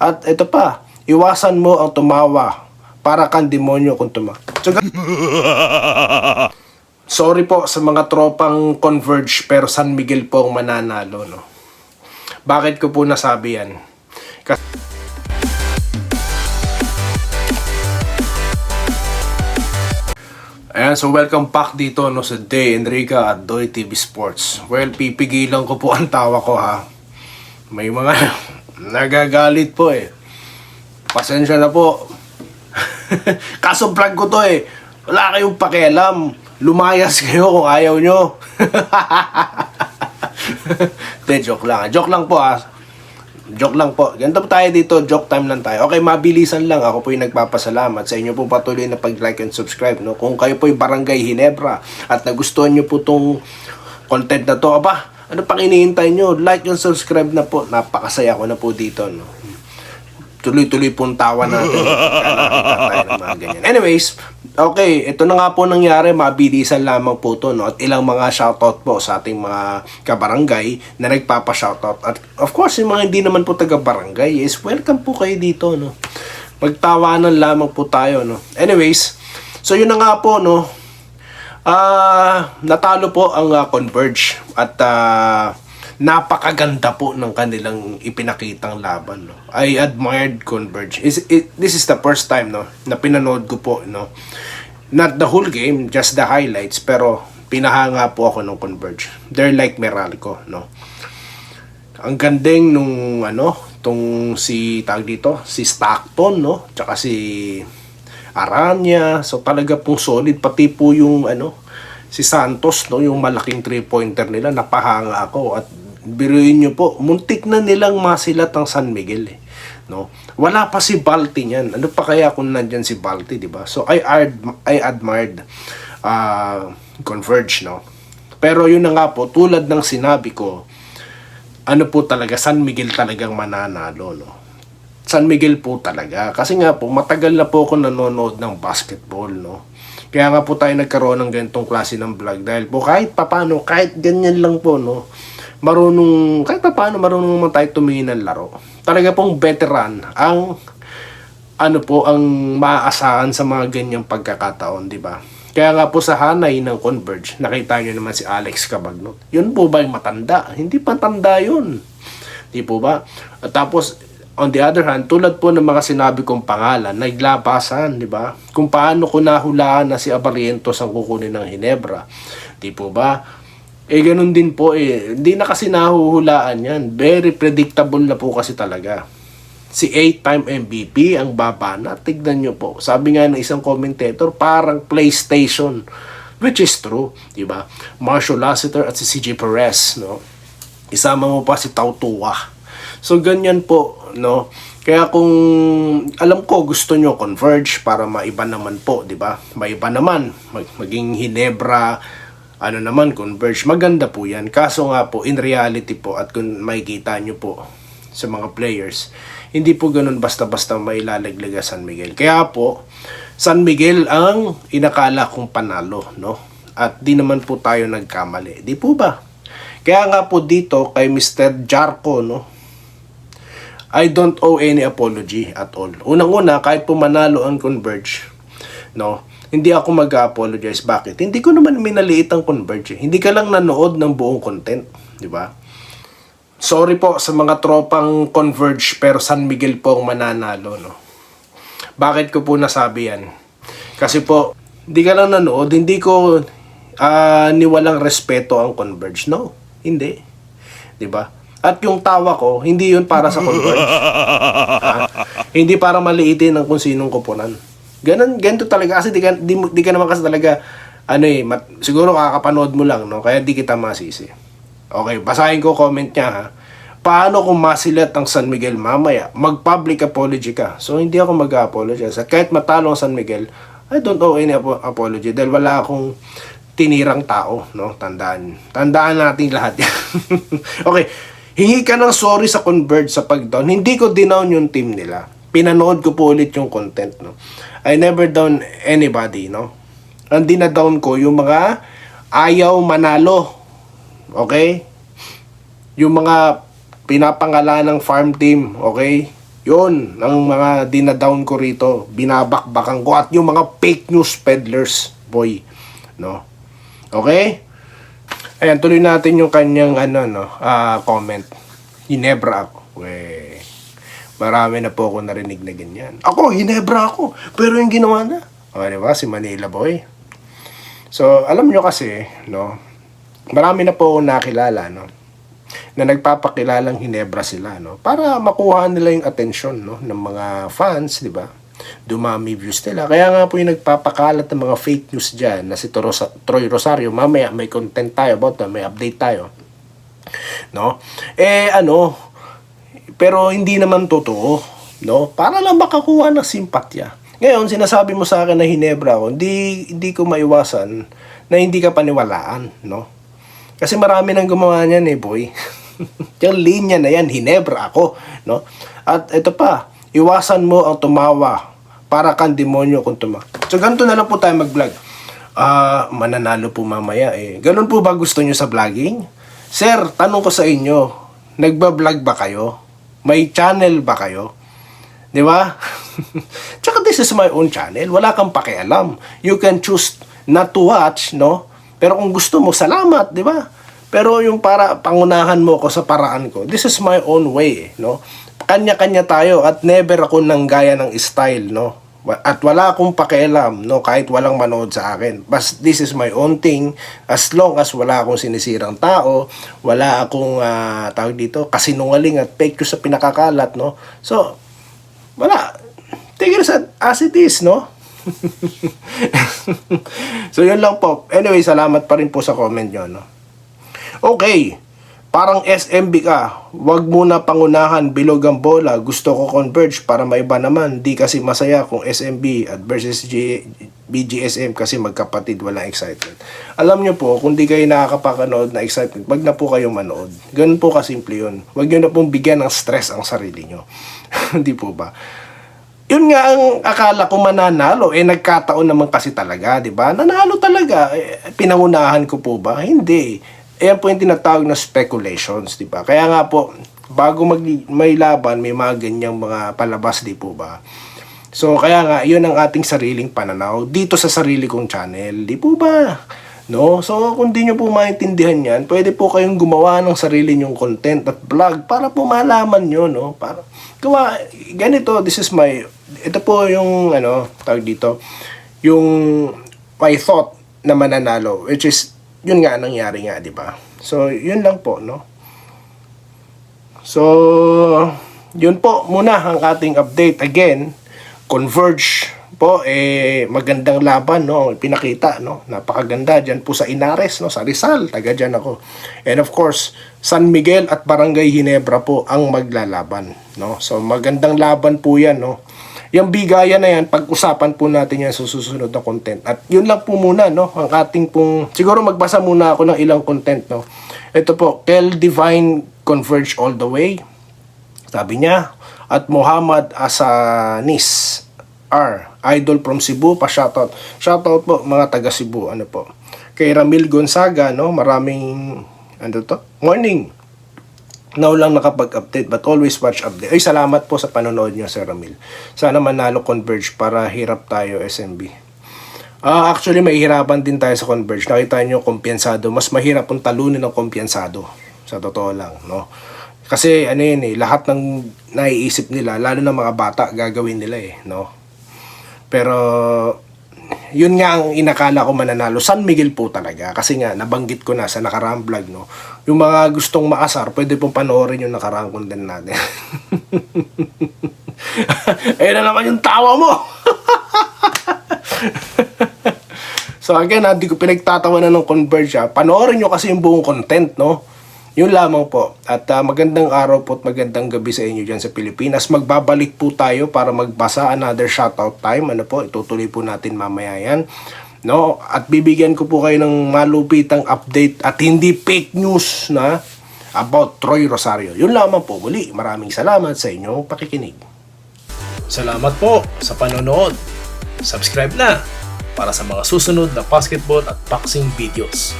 At ito pa, iwasan mo ang tumawa para kang demonyo kung So, sorry po sa mga tropang Converge pero San Miguel po ang mananalo, no? Bakit ko po nasabi yan? Ayan, so welcome back dito no, sa Day Enrica at Doy TV Sports. Well, pipigilan ko po ang tawa ko ha. May mga nagagalit po eh. Pasensya na po. Kaso vlog ko to eh. Wala kayong pakialam. Lumayas kayo kung ayaw nyo. Joke lang. Joke lang po ha. Joke lang po. Ganito po tayo dito. Joke time lang tayo. Okay, mabilisan lang. Ako po yung nagpapasalamat sa inyo po patuloy na pag-like and subscribe. No? Kung kayo po yung Barangay Ginebra at nagustuhan nyo po tong content na to, ano pang iniintay nyo? Like and subscribe na po. Napakasaya ko na po dito. No? Tuloy-tuloy pong tawa natin. Tayo ng mga ganyan. Anyways, okay, ito na nga po nangyari, mabilisan lamang po to, no? At ilang mga shoutout po sa ating mga kabarangay na nagpapa-shoutout. At of course, yung mga hindi naman po taga-barangay is welcome po kayo dito, no? Magtawanan lamang po tayo, no? Anyways, so yun na nga po, no? Natalo po ang Converge at napakaganda po ng kanilang ipinakitang laban, no. I admired Converge. This is the first time, no, na pinanood ko po, no. Not the whole game, just the highlights, pero pinahanga po ako ng Converge. They're like Meralco, no. Ang gandeng nung tong si Stockton, no, tsaka si Aranya. So talaga pong solid, pati po yung si Santos, no, yung malaking 3-pointer nila, napahanga ako. At biruin nyo po, muntik na nilang masilat ang San Miguel, no? Wala pa si Balti niyan. Ano pa kaya kung nandyan si Balti, di ba? So I admired Converge, no? Pero yun na nga po, tulad ng sinabi ko, po talaga, San Miguel talagang mananalo, no? San Miguel po talaga. Kasi nga po, matagal na po ako nanonood ng basketball, no? Kaya nga po tayo nagkaroon ng ganitong klase ng vlog. Dahil po kahit papano, kahit ganyan lang po, no? Kahit paano marunong naman tayo tumingin ng laro. Talaga pong veteran ang ang maaasahan sa mga ganyang pagkakataon, di ba? Kaya nga po sa hanay ng Converge, nakita nyo naman si Alex Cabagnot. Yun po ba yung matanda? Hindi pa tanda yun. Di po ba? At tapos, on the other hand, tulad po ng mga sinabi kong pangalan, naglabasan, di ba? Kung paano ko nahulaan na si Abarientos ang kukunin ng Ginebra. Di po ba? Ganun din po hindi na kasi nahuhulaan yan. Very predictable na po kasi talaga. Si 8-time MVP ang baba na. Tignan nyo po. Sabi nga ng isang commentator, parang PlayStation. Which is true, di ba? Marshall Lassiter at si CJ Perez, no? Isama mo pa si Tautua. So ganyan po, no? Kaya kung alam ko gusto nyo Converge para maiba naman po, di ba? Maiba naman, maging Ginebra, naman, Converge. Maganda po yan. Kaso nga po, in reality po, at kung makikita nyo po sa mga players, hindi po ganun basta-basta mailalaglag San Miguel. Kaya po, San Miguel ang inakala kong panalo, no? At di naman po tayo nagkamali. Di po ba? Kaya nga po dito, kay Mr. Jarko, no? I don't owe any apology at all. Unang-una, kahit po manalo ang Converge, no? Hindi ako mag-apologize. Bakit? Hindi ko naman minaliit ang Converge. Hindi ka lang nanood ng buong content. Di ba? Sorry po sa mga tropang Converge pero San Miguel po ang mananalo, no? Bakit ko po nasabi yan? Kasi po, hindi ka lang nanood, hindi ko niwalang respeto ang Converge. No, hindi. Di ba? At yung tawa ko, hindi yun para sa Converge. Hindi para maliitin ang kung sinong kupunan. Ganito talaga kasi di ka naman kasi talaga siguro kakapanood mo lang, no? Kaya di kita masisi. Okay, basahin ko comment niya ha. Paano kung masilat ang San Miguel mamaya? Mag-public apology ka. So hindi ako mag-apologize. At kahit matalo ang San Miguel, I don't owe any apology dahil wala akong tinirang tao, no? Tandaan natin lahat yan. Okay, hingi ka ng sorry sa Converge sa pag-down. Hindi ko dinown yung team nila. Pinanood ko po ulit yung content, no? I never down anybody, no? Ang dinadown ko yung mga ayaw manalo. Okay? Yung mga pinapangalan ng farm team, okay? Yun, ang mga dinadown ko rito, binabakbakan ko, at yung mga fake news peddlers, boy, no? Okay? Ayan, tuloy natin yung kanyang comment. Hinebra ako. Marami na po ako narinig na ganyan. Ako, hinebra ako, pero yung ginawa na. O, diba? Si Manila Boy. So, alam nyo kasi, no? Marami na po ako nakilala, no? Na nagpapakilalang hinebra sila, no? Para makuha nila yung atensyon, no? Ng mga fans, di ba? Dumami views nila. Kaya nga po yung nagpapakalat ng mga fake news dyan na si Troy Rosario, mamaya may content tayo about that, may update tayo. No? Pero hindi naman totoo, no? Para lang makakuha ng simpatya. Ngayon, sinasabi mo sa akin na hinebra ako, hindi ko maiwasan na hindi ka paniwalaan, no? Kasi marami nang gumawa niyan boy. Yung linya na yan, hinebra ako, no? At ito pa, iwasan mo ang tumawa para kang demonyo kung tumawa. So, ganito na lang po tayo mag-vlog. Mananalo po mamaya Ganun po ba gusto nyo sa vlogging? Sir, tanong ko sa inyo, nagba-vlog ba kayo? May channel ba kayo? Di ba? Tsaka this is my own channel. Wala kang pakialam. You can choose not to watch, no? Pero kung gusto mo, salamat, di ba? Pero yung para pangunahan mo ko sa paraan ko, this is my own way, no? Kanya-kanya tayo at never ako nang gaya ng style, no? At wala akong pakialam, no? Kahit walang manood sa akin. But this is my own thing. As long as wala akong sinisirang tao, wala akong tawag dito, kasinungaling at fake news sa pinakakalat, no? So, wala. Take it as it is, no? So, yun lang po. Anyway, salamat pa rin po sa comment nyo, no? Okay. Parang SMB ka. Wag muna pangunahan, bilog ang bola. Gusto ko converge para maiba naman. Di kasi masaya kung SMB at versus BGSM kasi magkapatid, walang excitement. Alam nyo po, kung di kayo nakakapakanood na excitement, wag na po kayong manood. Ganun po kasimple yun. Wag nyo na pong bigyan ng stress ang sarili nyo. Hindi po ba? Yun nga ang akala ko mananalo. Nagkataon naman kasi talaga, di ba? Nanalo talaga. Pinangunahan ko po ba? Hindi. Ayan po yung tinatawag na speculations, di ba? Kaya nga po, bago may laban, may mga ganyang mga palabas, di po ba? So, kaya nga, yun ang ating sariling pananaw dito sa sarili kong channel, di po ba? No? So, kung di nyo po maintindihan yan, pwede po kayong gumawa ng sarili nyong content at vlog para po malaman nyo, no? Para gawa, ganito, ito po yung, tawag dito, yung my thought na mananalo, which is, yun nga nangyari nga, di ba? So, yun lang po, no? So, yun po muna ang ating update. Again, Converge po, magandang laban, no? Pinakita, no? Napakaganda dyan po sa Inares, no? Sa Rizal, taga dyan ako. And of course, San Miguel at Barangay Ginebra po ang maglalaban, no? So, magandang laban po yan, no? Yung bigayan na yan, pag-usapan po natin yan sa susunod na content. At yun lang po muna, no? Ang ating pong, siguro magbasa muna ako ng ilang content, no? Ito po, Kel Divine Converge All the Way. Sabi niya. At Muhammad Asanis R. Idol from Cebu, pa-shoutout. Shoutout po, mga taga Cebu, ano po. Kay Ramil Gonzaga, no? Maraming, morning. Now lang nakapag-update but always watch update. Ay, salamat po sa panonood niyo, Sir Ramil. Sana manalo Converge para hirap tayo, SMB. Actually, mahihirapan din tayo sa Converge. Nakita niyo, kumpiyansado. Mas mahirap pong talunin ng kumpiyansado. Sa totoo lang, no? Kasi, lahat ng naiisip nila, lalo ng mga bata, gagawin nila, no? Pero, yun nga ang inakala ko mananalo. San Miguel po talaga. Kasi nga, nabanggit ko na sa nakaraang vlog, no? Yung mga gustong maasar, pwede pong panoorin yung nakaraang content natin. Ayun na naman yung tawa mo! So again, hindi ko pinagtatawanan ng Converge. Panoorin nyo kasi yung buong content, no? Yun lamang po. At magandang araw po at magandang gabi sa inyo dyan sa Pilipinas. Magbabalik po tayo para magbasa another shoutout time. Itutuloy po natin mamaya yan. No? At bibigyan ko po kayo ng malupitang update at hindi fake news na about Troy Rosario. Yun lamang po. Muli, maraming salamat sa inyong pakikinig. Salamat po sa panonood. Subscribe na para sa mga susunod na basketball at boxing videos.